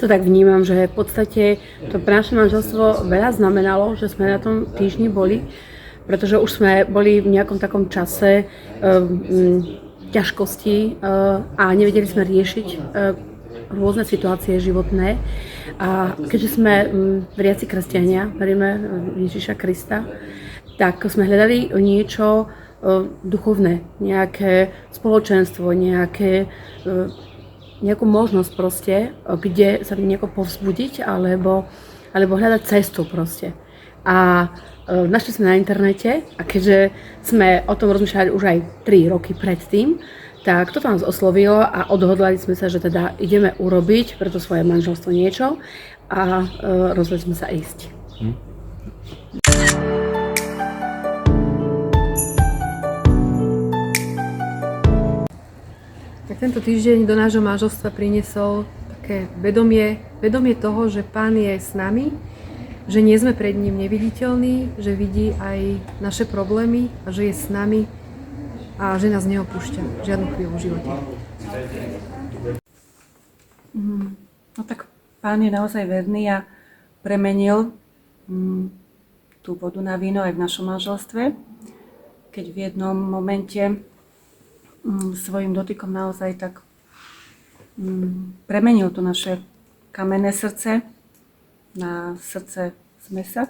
to tak vnímam, že v podstate to pre naše manželstvo veľa znamenalo, že sme na tom týždni boli, pretože už sme boli v nejakom takom čase ťažkosti a nevedeli sme riešiť rôzne situácie životné. A keďže sme veriaci kresťania, veríme Ježiša Krista, tak sme hľadali niečo duchovné, nejaké spoločenstvo, nejakú možnosť proste, kde sa nejako povzbudiť alebo hľadať cestu proste. A našli sme na internete a keďže sme o tom rozmýšľali už aj 3 roky predtým, tak toto nás oslovilo a odhodlali sme sa, že teda ideme urobiť pre to svoje manželstvo niečo a rozhodli sme sa ísť. Tak tento týždeň do nášho manželstva priniesol také vedomie toho, že Pán je s nami, že nie sme pred ním neviditeľní, že vidí aj naše problémy a že je s nami a že nás neopúšťa žiadnu chvíľu v živote. No tak Pán je naozaj verný a premenil tú vodu na víno aj v našom manželstve, keď v jednom momente svojim dotykom naozaj tak premenil to naše kamenné srdce na srdce z mesa.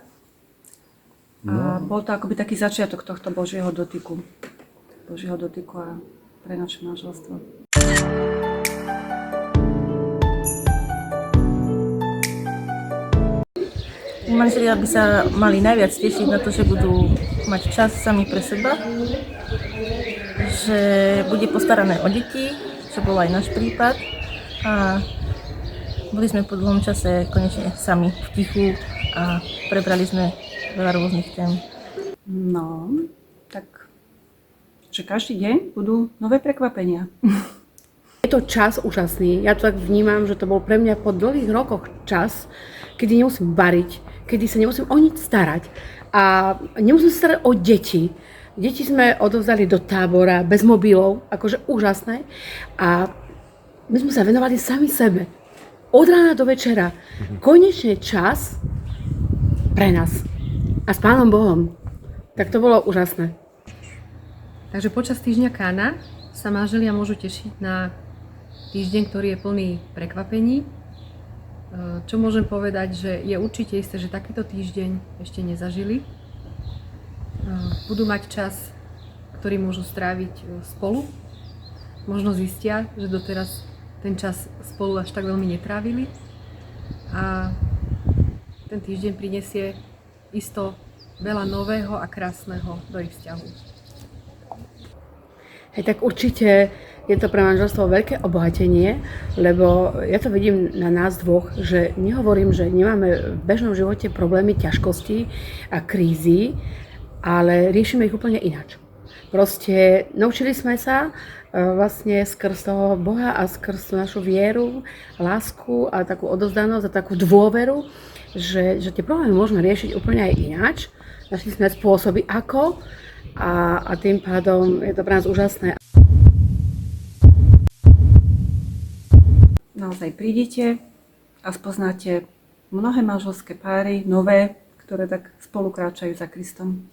A bol to akoby taký začiatok tohto Božieho dotyku a pre naše manželstvo. Manželia by sa mali najviac tešiť na to, že budú mať čas sami pre seba, že bude postarané o deti, čo bol aj náš prípad a boli sme po dlhom čase konečne sami v tichu a prebrali sme veľa rôznych tém. No, tak že každý deň budú nové prekvapenia. Je to čas úžasný, ja to tak vnímam, že to bol pre mňa po dlhých rokoch čas, kedy nemusím variť, kedy sa nemusím o nič starať a nemusím sa starať o deti. Deti sme odovzdali do tábora bez mobilov, akože úžasné a my sme sa venovali sami sebe. Od rána do večera. Konečne čas pre nás a s Pánom Bohom. Tak to bolo úžasné. Takže počas týždňa Kána sa manželia môžu tešiť na týždeň, ktorý je plný prekvapení. Čo môžem povedať, že je určite isté, že takýto týždeň ešte nezažili. Budú mať čas, ktorý môžu stráviť spolu. Možno zistia, že doteraz ten čas spolu až tak veľmi netrávili. A ten týždeň prinesie isto veľa nového a krásneho do ich vzťahu. Hej, tak určite je to pre manželstvo veľké obohatenie, lebo ja to vidím na nás dvoch, že nehovorím, že nemáme v bežnom živote problémy, ťažkosti a krízy, ale riešime ich úplne ináč. Proste naučili sme sa vlastne skrz toho Boha a skrz tú našu vieru, lásku a takú odovzdanosť a takú dôveru, že tie problémy môžeme riešiť úplne aj ináč. Našli sme spôsoby ako a tým pádom je to pre nás úžasné. Naozaj prídete a spoznáte mnohé manželské páry, nové, ktoré tak spolu kráčajú za Kristom.